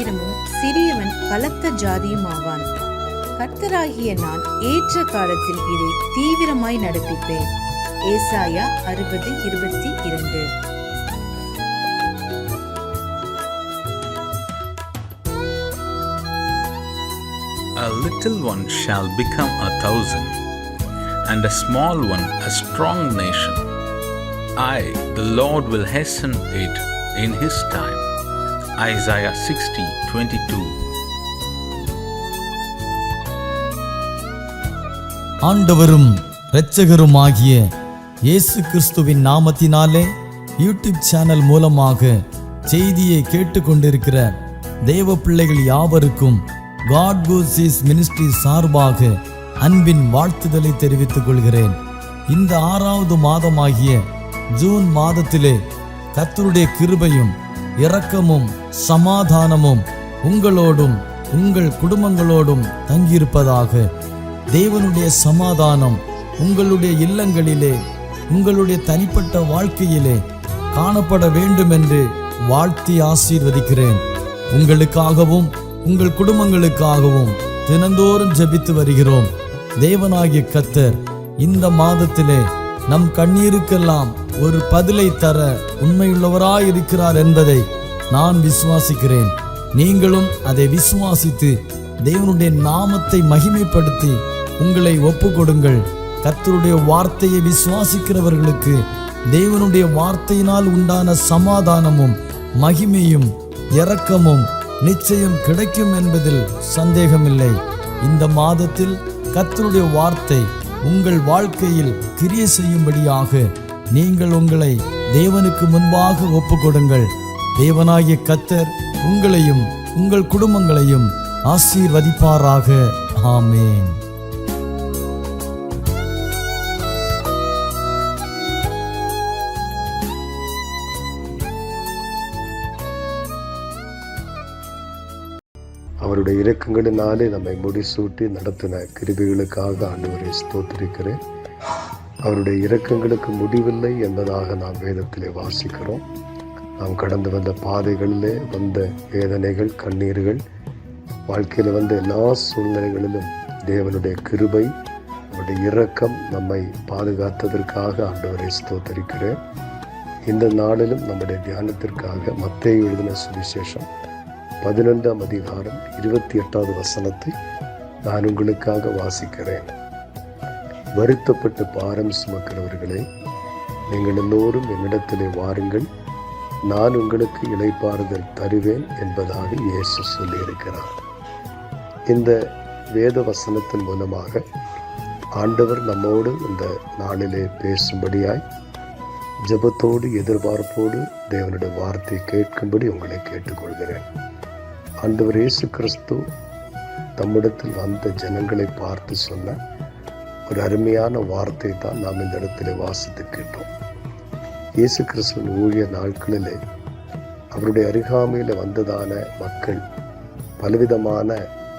ஆயிரமும் சிறியவன் பலத்த ஜாதியும் ஆவான். கர்த்தராகிய நான் ஏற்ற காலத்தில் இதை தீவிரமாய் நடப்பிப்பேன். ஏசாயா 60:22. A little one shall become 1,000, and a small one a strong nation. I, the Lord, will hasten it in His time. Isaiah 60:22. ஆண்டவரும் இரட்சகருமாகிய இயேசு கிறிஸ்துவின் நாமத்தினாலே யூடியூப் சேனல் மூலமாக செய்தியை கேட்டுக்கொண்டிருக்கிற தேவ பிள்ளைகள் யாவருக்கும் God Goes His Ministry சார்பாக அன்பின் வாழ்த்துதலை தெரிவித்துக் கொள்கிறேன். இந்த 6வது மாதமாகிய ஜூன் மாதத்திலே கர்த்தருடைய கிருபையும் இரக்கமும் சமாதானமும் உங்களோடும் உங்கள் குடும்பங்களோடும் தங்கியிருப்பதாக. தேவனுடைய சமாதானம் உங்களுடைய இல்லங்களிலே உங்களுடைய தனிப்பட்ட வாழ்க்கையிலே காணப்பட வேண்டும் என்று வாழ்த்தி ஆசீர்வதிக்கிறேன். உங்களுக்காகவும் உங்கள் குடும்பங்களுக்காகவும் தினந்தோறும் ஜெபித்து வருகிறோம். தேவனாகிய கர்த்தர் இந்த மாதத்திலே நம் கண்ணீருக்கெல்லாம் ஒரு பதிலை தர உண்மையுள்ளவராயிருக்கிறார் என்பதை நான் விசுவாசிக்கிறேன். நீங்களும் அதை விசுவாசித்து தேவனுடைய நாமத்தை மகிமைப்படுத்தி உங்களை ஒப்பு கொடுங்கள். கர்த்தருடைய வார்த்தையை விசுவாசிக்கிறவர்களுக்கு தேவனுடைய வார்த்தையினால் உண்டான சமாதானமும் மகிமையும் இரக்கமும் நிச்சயம் கிடைக்கும் என்பதில் சந்தேகமில்லை. இந்த மாதத்தில் கர்த்தருடைய வார்த்தை உங்கள் வாழ்க்கையில் கிரியை செய்யும்படியாக நீங்கள் உங்களை தேவனுக்கு முன்பாக ஒப்புக்கொடுங்கள். தேவனாகிய கர்த்தர் உங்களையும் உங்கள் குடும்பங்களையும் ஆசீர்வதிப்பாராக. ஆமென். அவருடைய இரக்கங்களினாலே நம்மை முடிசூட்டி நடத்தின கிருபைகளுக்காக ஆண்டவரை ஸ்தோத்திரிக்கிறேன். அவருடைய இரக்கங்களுக்கு முடிவில்லை என்பதாக நாம் வேதத்திலே வாசிக்கிறோம். நாம் கடந்து வந்த பாதைகளிலே வந்த வேதனைகள், கண்ணீர்கள், வாழ்க்கையில் வந்த எல்லா சூழ்நிலைகளிலும் தேவனுடைய கிருபை, அவருடைய இரக்கம் நம்மை பாதுகாத்ததற்காக ஆண்டவரை ஸ்தோத்திரிக்கிறேன். இந்த நாளிலும் நம்முடைய தியானத்திற்காக மத்தேயு எழுதின சுவிசேஷம் 11ஆம் அதிகாரம் 28வது வசனத்தை நான் உங்களுக்காக வாசிக்கிறேன். வருத்தப்பட்டு பாரம் சுமக்கிறவர்களே, நீங்கள் எல்லோரும் என்னிடத்திலே வாருங்கள், நான் உங்களுக்கு இளைப்பாறுதல் தருவேன் என்பதாக இயேசு சொல்லியிருக்கிறார். இந்த வேத வசனத்தின் மூலமாக ஆண்டவர் நம்மோடு இந்த நாளிலே பேசும்படியாய் ஜெபத்தோடு எதிர்பார்ப்போடு தேவனுடைய வார்த்தை கேட்கும்படி உங்களை கேட்டுக்கொள்கிறேன். ஆண்டவர் இயேசு கிறிஸ்து தம்மிடத்தில் வந்த ஜனங்களை பார்த்து சொன்ன ஒரு அருமையான வார்த்தை தான் நாம் இந்த இடத்துல வாசித்து கேட்டோம். இயேசு கிறிஸ்துவின் ஊழிய நாட்களிலே அவருடைய அருகாமையில் வந்ததான மக்கள் பலவிதமான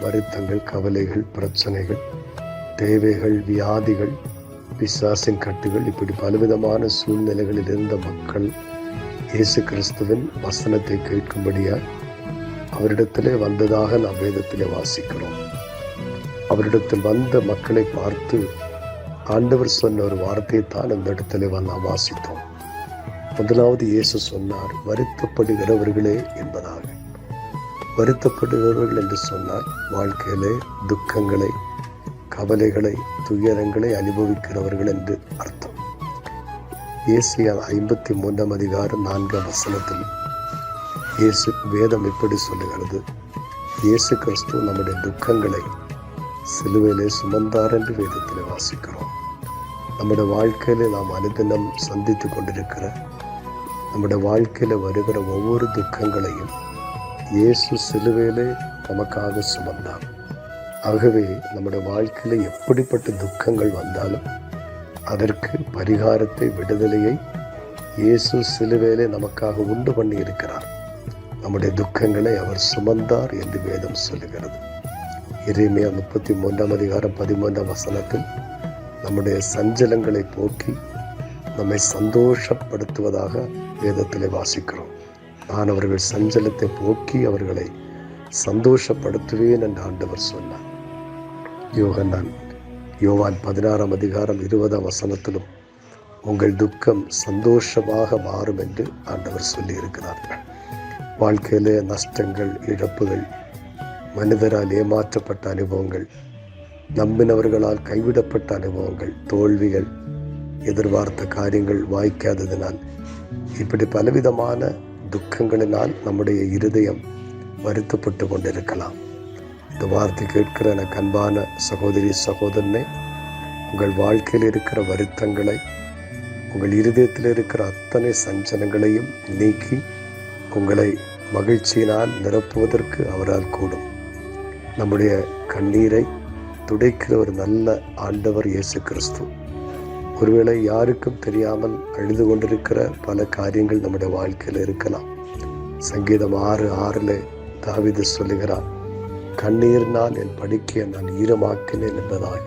வருத்தங்கள், கவலைகள், பிரச்சனைகள், தேவைகள், வியாதிகள், பிசாசின் கட்டுகள், இப்படி பலவிதமான சூழ்நிலைகளில் இருந்த மக்கள் இயேசு கிறிஸ்துவின் வசனத்தை கேட்கும்படியாய் அவரிடத்திலே வந்ததாக நாம் வேதத்திலே வாசிக்கிறோம். அவரிடத்தில் வந்த மக்களை பார்த்து ஆண்டவர் சொன்ன ஒரு வார்த்தையை தான் இந்த இடத்திலே நாம் வாசித்தோம். முதலாவது இயேசு சொன்னார், வருத்தப்படுகிறவர்களே என்பதாக. வருத்தப்படுகிறவர்கள் என்று சொன்னால் வாழ்க்கையிலே துக்கங்களை, கவலைகளை, துயரங்களை அனுபவிக்கிறவர்கள் என்று அர்த்தம். ஏசாயா 53ஆம் அதிகாரம் 4ஆம் வசனத்தில் இயேசு வேதம் எப்படி சொல்லுகிறது? இயேசு கிறிஸ்து நம்முடைய துக்கங்களை சிலுவையிலே சுமந்தார் என்று வேதத்தில் வாசிக்கிறோம். நம்முடைய வாழ்க்கையில நாம் அனுதினம் சந்தித்து கொண்டிருக்கிற, நம்முடைய வாழ்க்கையில வருகிற ஒவ்வொரு துக்கங்களையும் இயேசு சிலுவையிலே நமக்காக சுமந்தார். ஆகவே நம்முடைய வாழ்க்கையில எப்படிப்பட்ட துக்கங்கள் வந்தாலும் அதற்கு பரிகாரத்தை, விடுதலையை இயேசு சிலுவையிலே நமக்காக உண்டு பண்ணி இருக்கிறார். நம்முடைய துக்கங்களை அவர் சுமந்தார் என்று வேதம் சொல்லுகிறது. எரேமியா 33ஆம் அதிகாரம் 13ஆம் வசனத்தில் நம்முடைய சஞ்சலங்களை போக்கி நம்மை சந்தோஷப்படுத்துவதாக வேதத்திலே வாசிக்கிறோம். நான் அவர்கள் சஞ்சலத்தை போக்கி அவர்களை சந்தோஷப்படுத்துவேன் என்று ஆண்டவர் சொன்னார். யோவான் 16 அதிகாரம் 20 வசனத்திலும் உங்கள் துக்கம் சந்தோஷமாக மாறும் என்று ஆண்டவர் சொல்லி இருக்கிறார். வாழ்க்கையிலே நஷ்டங்கள், இழப்புகள், மனிதரால் ஏமாற்றப்பட்ட அனுபவங்கள், நம்பினவர்களால் கைவிடப்பட்ட அனுபவங்கள், தோல்விகள், எதிர்பார்த்த காரியங்கள் வாய்க்காததினால், இப்படி பலவிதமான துக்கங்களினால் நம்முடைய இருதயம் வருத்தப்பட்டு கொண்டிருக்கலாம். இந்த வார்த்தை கேட்கிற எனக்கு அன்பான சகோதரி சகோதரனே, உங்கள் வாழ்க்கையில் இருக்கிற வருத்தங்களை, உங்கள் இருதயத்தில் இருக்கிற அத்தனை சஞ்சலங்களையும் நீக்கி உங்களை மகிழ்ச்சியினால் நிரப்புவதற்கு அவரால் கூடும். நம்முடைய கண்ணீரை துடைக்கிற ஒரு நல்ல ஆண்டவர் இயேசு கிறிஸ்து. ஒருவேளை யாருக்கும் தெரியாமல் அழுது கொண்டிருக்கிற பல காரியங்கள் நம்முடைய வாழ்க்கையில் இருக்கலாம். சங்கீதம் 6:6 தாவீது சொல்லுகிறார், கண்ணீரினால் என் படுக்கையை நான் ஈரமாக்கினேன் என்பதாக.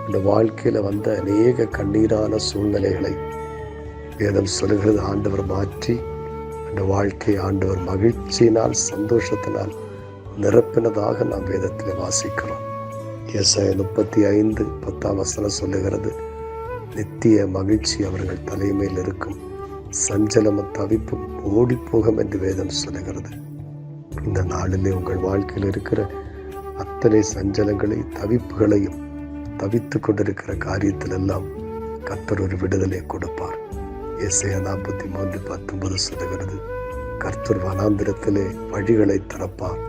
இந்த வாழ்க்கையில் வந்த அநேக கண்ணீரான சூழ்நிலைகளை வேதம் சொல்லுகிறது ஆண்டவர் மாற்றி அந்த வாழ்க்கையை ஆண்டவர் மகிழ்ச்சியினால், சந்தோஷத்தினால் நிரப்பினதாக நாம் வேதத்தில் வாசிக்கிறோம். ஏசாயா 35:10 சொல்லுகிறது, நித்திய மகிழ்ச்சி அவர்கள் தலைமையில் இருக்கும், சஞ்சலமும் தவிப்பும் ஓடிப்போகும் என்று வேதம் சொல்லுகிறது. இந்த நாளிலே உங்கள் வாழ்க்கையில் இருக்கிற அத்தனை சஞ்சலங்களை, தவிப்புகளையும், தவித்து கொண்டிருக்கிற காரியத்தில் எல்லாம் கர்த்தர் ஒரு விடுதலை கொடுப்பார். ஏசாயா 43:19 சொல்லுகிறது, கர்த்தர் வனாந்திரத்திலே வழிகளை திறப்பார்,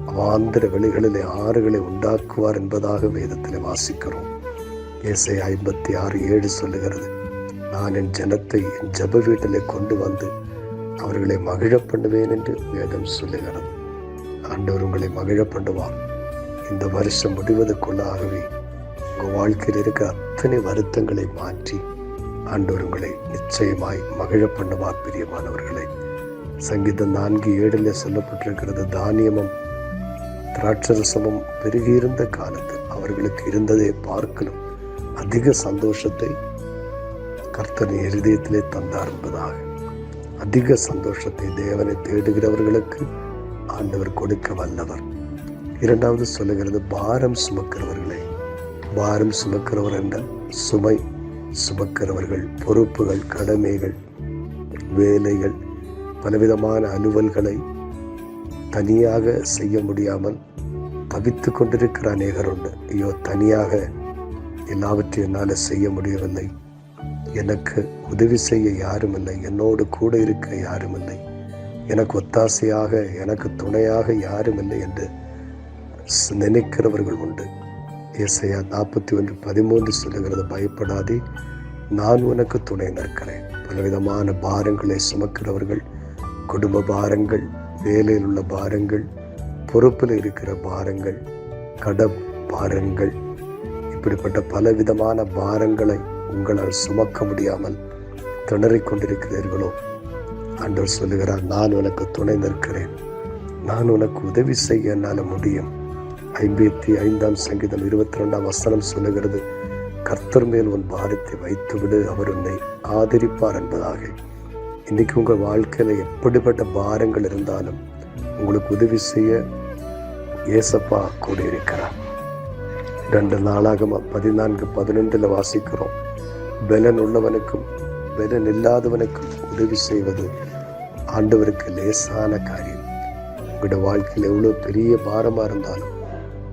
அவாந்திர வெளிகளிலே ஆறுகளை உண்டாக்குவார் என்பதாக வேதத்திலே வாசிக்கிறோம். ஏசாயா 56:7 சொல்லுகிறது, நான் என் ஜனத்தை என் ஜெப வீட்டிலே கொண்டு வந்து அவர்களை மகிழ பண்ணுவேன் என்று வேதம் சொல்லுகிறது. ஆண்டவர் உங்களை மகிழ பண்ணுவார். இந்த வருஷம் முடிவதற்குள்ளாகவே உங்கள் வாழ்க்கையில் இருக்க அத்தனை வருத்தங்களை மாற்றி ஆண்டவர் உங்களை நிச்சயமாய் மகிழ பண்ணுவார். பிரியமானவர்களை, சங்கீதம் 4:7 சொல்லப்பட்டிருக்கிறது, தானியமும் திராட்சரசமும் பெருகியிருந்த காலத்தில் அவர்களுக்கு இருந்ததை பார்க்கலும் அதிக சந்தோஷத்தை கர்த்தரின் இருதயத்திலே தந்தார் என்பதாக. அதிக சந்தோஷத்தை தேவனை தேடுகிறவர்களுக்கு ஆண்டவர் கொடுக்க வல்லவர். இரண்டாவது சொல்லுகிறது, பாரம் சுமக்கிறவர்களே. பாரம் சுமக்கிறவர் என்ற சுமை சுமக்கிறவர்கள், பொறுப்புகள், கடமைகள், வேலைகள், பலவிதமான அலுவல்களை தனியாக செய்ய முடியாமல் தவித்து கொண்டிருக்கிற அநேகர் உண்டு. ஐயோ, தனியாக எல்லாவற்றையும் என்னால் செய்ய முடியவில்லை, எனக்கு உதவி செய்ய யாரும் இல்லை, என்னோடு கூட இருக்க யாரும் இல்லை, எனக்கு ஒத்தாசையாக, எனக்கு துணையாக யாரும் இல்லை என்று நினைக்கிறவர்கள் உண்டு. ஏசாயா 41:13 சொல்லுகிறது, பயப்படாதே, நான் உனக்கு துணை நிற்கிறேன். பலவிதமான பாரங்களை சுமக்கிறவர்கள், குடும்ப பாரங்கள், வேலையில் உள்ள பாரங்கள், பொறுப்பில் இருக்கிற பாரங்கள், கடன் பாரங்கள், இப்படிப்பட்ட பலவிதமான பாரங்களை உங்களால் சுமக்க முடியாமல் திணறிக் கொண்டிருக்கிறீர்களோ, ஆண்டவர் சொல்லுகிறார், நான் உனக்கு துணை நிற்கிறேன், நான் உனக்கு உதவி செய்ய என்னால் முடியும். 55 சங்கீதம் 22 சொல்லுகிறது, கர்த்தர் மேல் உன் பாரத்தை வைத்துவிடு, அவர் உன்னை ஆதரிப்பார் என்பதாக. இன்னைக்கு உங்கள் வாழ்க்கையில எப்படிப்பட்ட பாரங்கள் இருந்தாலும் உங்களுக்கு உதவி செய்ய ஏசப்பா கூட இருக்கிறார். 2 நாளாகமம் 14:11 வாசிக்கிறோம், பலன் உள்ளவனுக்கும் பலன் இல்லாதவனுக்கும் உதவி செய்வது ஆண்டவருக்கு லேசான காரியம். உங்களுடைய வாழ்க்கையில் எவ்வளோ பெரிய பாரமாக இருந்தாலும்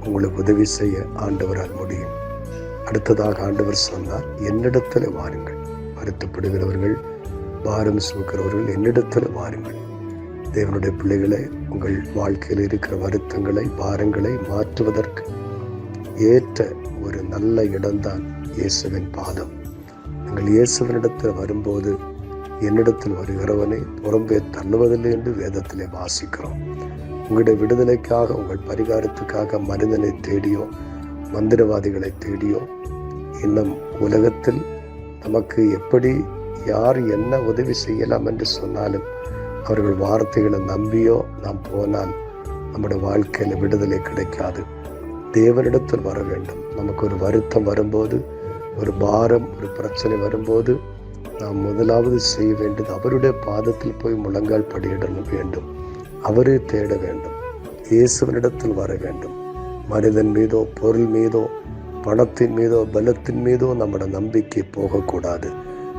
உங்களுக்கு உதவி செய்ய ஆண்டவரால் முடியும். அடுத்ததாக ஆண்டவர் சொன்னார், என்னிடத்தில் வாருங்கள், வருத்தப்படுகிறவர்கள், பாரம் சுமக்கிறவர்கள், என்னிடத்தில் வாருங்கள். தேவனுடைய பிள்ளைகளை, உங்கள் வாழ்க்கையில் இருக்கிற வருத்தங்களை, பாரங்களை மாற்றுவதற்கு ஏற்ற ஒரு நல்ல இடம்தான் இயேசுவின் பாதம். நீங்கள் இயேசுவினிடத்தில் வரும்போது, என்னிடத்தில் வருகிறவனை புறம்பே தள்ளுவதில்லை என்று வேதத்திலே வாசிக்கிறோம். உங்களுடைய விடுதலைக்காக, உங்கள் பரிகாரத்துக்காக மனிதனை தேடியோ, மந்திரவாதிகளை தேடியோ, இன்னும் உலகத்தில் நமக்கு எப்படி யார் என்ன உதவி செய்யலாம் என்று சொன்னாலும் அவர்கள் வார்த்தைகளை நம்பியோ நாம் போனால் நம்முடைய வாழ்க்கையில் விடுதலை கிடைக்காது. தேவனிடத்தில் வர வேண்டும். நமக்கு ஒரு வருத்தம் வரும்போது, ஒரு பாரம், ஒரு பிரச்சனை வரும்போது நாம் முதலாவது செய்ய வேண்டியது அவருடைய பாதத்தில் போய் முழங்கால் படியிட வேண்டும். அவரை தேட வேண்டும். இயேசுவினிடத்தில் வர வேண்டும். மனிதன் மீதோ, பொருள் மீதோ, பணத்தின் மீதோ, பலத்தின் மீதோ நம்முடைய நம்பிக்கை போகக்கூடாது.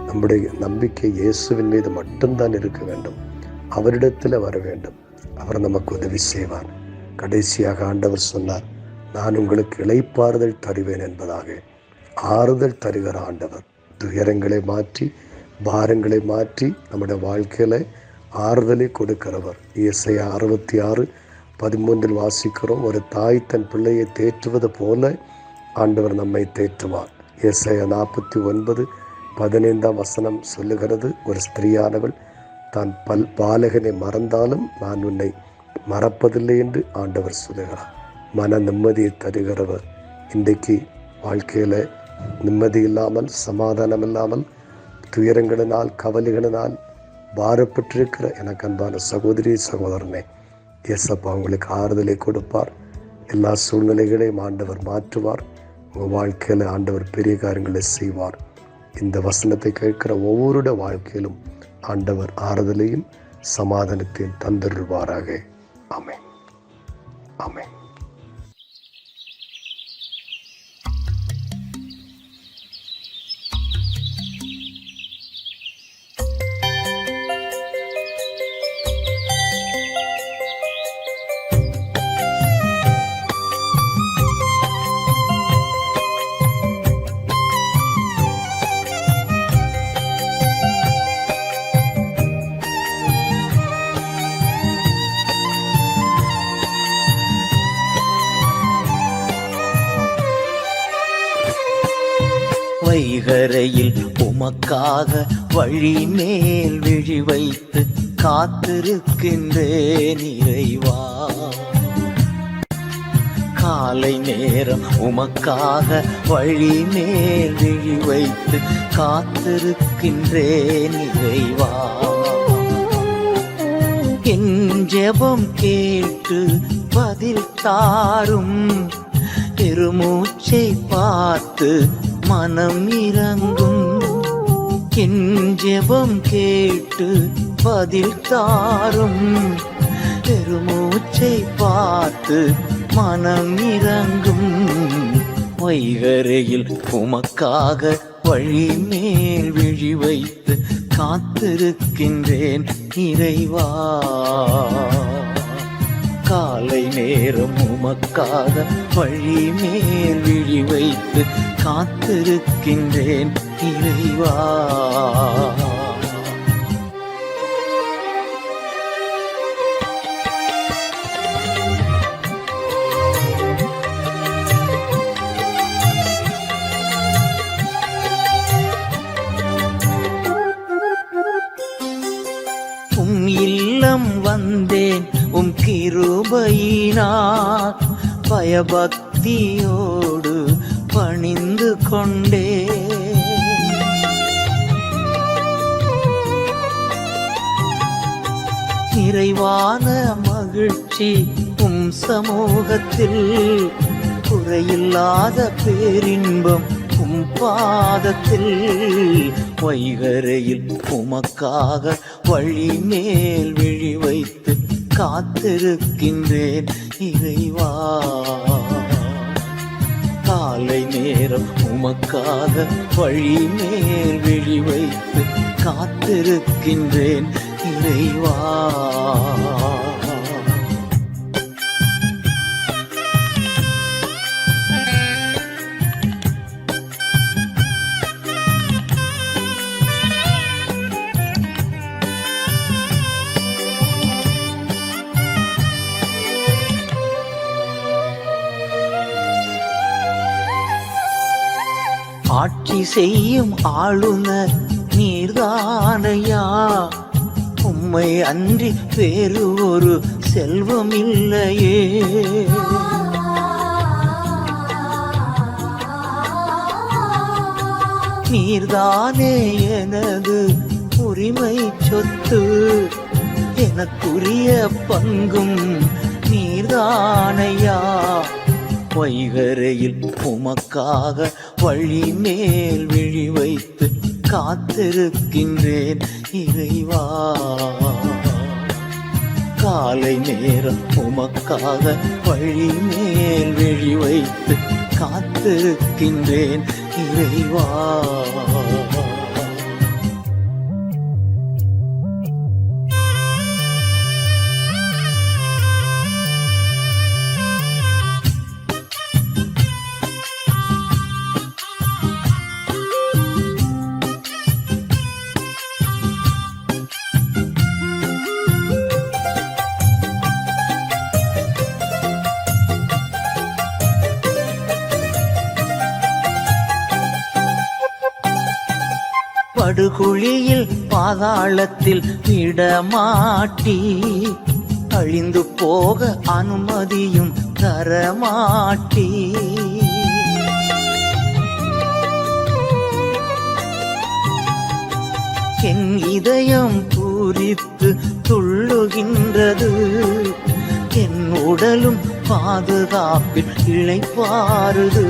நம்முடைய நம்பிக்கை இயேசுவின் மீது மட்டும்தான் இருக்க வேண்டும். அவரிடத்தில் வர வேண்டும். அவர் நமக்கு உதவி செய்வார். கடைசியாக ஆண்டவர் சொன்னார், நான் உங்களுக்கு இளைப்பாறுதல் தருவேன் என்பதாக. ஆறுதல் தருகிற ஆண்டவர். துயரங்களை மாற்றி, பாரங்களை மாற்றி நம்முடைய வாழ்க்கையில ஆறுதலை கொடுக்கிறவர். ஏசாயா 66:13 வாசிக்கிறோம், ஒரு தாய் தன் பிள்ளையை தேற்றுவது போல ஆண்டவர் நம்மை தேற்றுவார். ஏசாயா 49:15 சொல்லுகிறது, ஒரு ஸ்திரீயானவள் தான் பாலகனை மறந்தாலும் நான் உன்னை மறப்பதில்லை என்று ஆண்டவர் சொல்லுகிறார். மன நிம்மதியை தருகிறவர். இன்றைக்கு வாழ்க்கையில் நிம்மதி இல்லாமல், சமாதானம் இல்லாமல், துயரங்களினால், கவலைகளினால் பாரப்பட்டிருக்கிற எனக்கு அன்பான சகோதரி, சகோதரனே, இயேசப்பா உங்களுக்கு ஆறுதலை கொடுப்பார். எல்லா சூழ்நிலைகளையும் ஆண்டவர் மாற்றுவார். உங்கள் வாழ்க்கையில் ஆண்டவர் பெரிய காரியங்களை செய்வார். இந்த வசனத்தை கேட்கிற ஒவ்வொருடைய வாழ்க்கையிலும் ஆண்டவர் ஆறுதலையும் சமாதானத்தையும் தந்தருள்வாராக. ஆமென், ஆமென். வைகரையில் உமக்காக வழி மேல் விழி வைத்து காத்திருக்கின்றேன் இறைவா. காலை நேரம் உமக்காக வழி மேல் விழி வைத்து காத்திருக்கின்றேன் இறைவா. என் ஜெபம் கேட்டு பதில் தாரும், பெருமூச்சை பார்த்து மனம் இறங்கும். என் ஜெபம் கேட்டு பதில் தாரும், பெருமூச்சை பார்த்து மனம் இறங்கும். வைகரையில் உமக்காக வழி மேல் விழி வைத்து காத்திருக்கின்றேன் இறைவா. காலை நேரம் உமக்காக வழி மேல் விழி வைத்து காத்திருக்கின்றேன் இறைவா. உம் இல்லம் வந்தேன் உம் கிருபையினார், பயபக்தியோடு பணிந்து கொண்டே. நிறைவான மகிழ்ச்சி உம் சமூகத்தில், குறையில்லாத பேரின்பம் உம் பாதத்தில். வைகரையில் உமக்காக வழி மேல் விழி வைத்து காத்திருக்கின்றேன் இறைவா. காலை நேரம் உமக்காக வழி மேல் விழி வைத்து காத்திருக்கின்றேன் இறைவா. ஆட்சி செய்யும் ஆளுநர் நீர்தானையா, உம்மை அன்றி வேறு ஒரு செல்வம் இல்லையே. நீர்தானே எனது உரிமை சொத்து, எனக்குரிய பங்கும் நீர்தானையா. வைகரையில் உமக்காக வழி மேல் விழி வைத்து காத்திருக்கின்றேன் இறைவா. காலை நேரம் உமக்காக வழி மேல் விழி வைத்து காத்திருக்கின்றேன் இறைவா. படுகுழியில் பாதாளத்தில் விடமாட்டி அழிந்து போக அனுமதியும் தரமாட்டி என் இதயம் பூரித்து துள்ளுகின்றது, என் உடலும் பாதுகாப்பில் இளைப்பாறுது.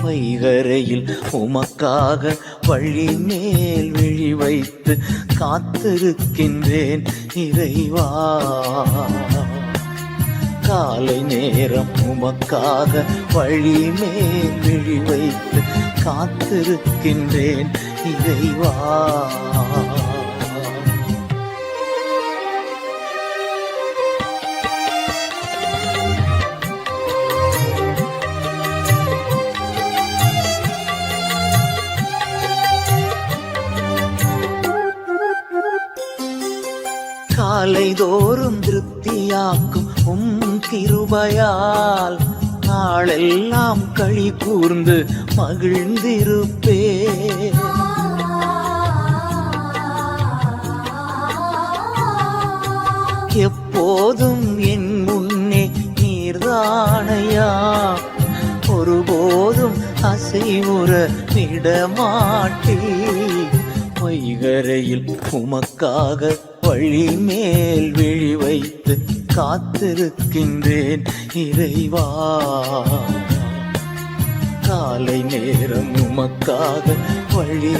வைகரையில் உமக்காக வழி மேல் விழி வைத்து காத்திருக்கின்றேன் இறைவா. காலை நேரம் உமக்காக வழி மேல் விழி வைத்து காத்திருக்கின்றேன் இறைவா. காலைதோறும் திருப்தியாக்கும் கிருபையால் நாளெல்லாம் களி கூர்ந்து மகிழ்ந்திருப்பே. எப்போதும் என் முன்னே நீர்தானையா, ஒருபோதும் அசைவுற விடமாட்டே. வைகரையில் உமக்காக வழி மேல் விழி வைத்து காத்திருக்கின்றேன் இறைவா. காலை நேரம் உமக்காக வழி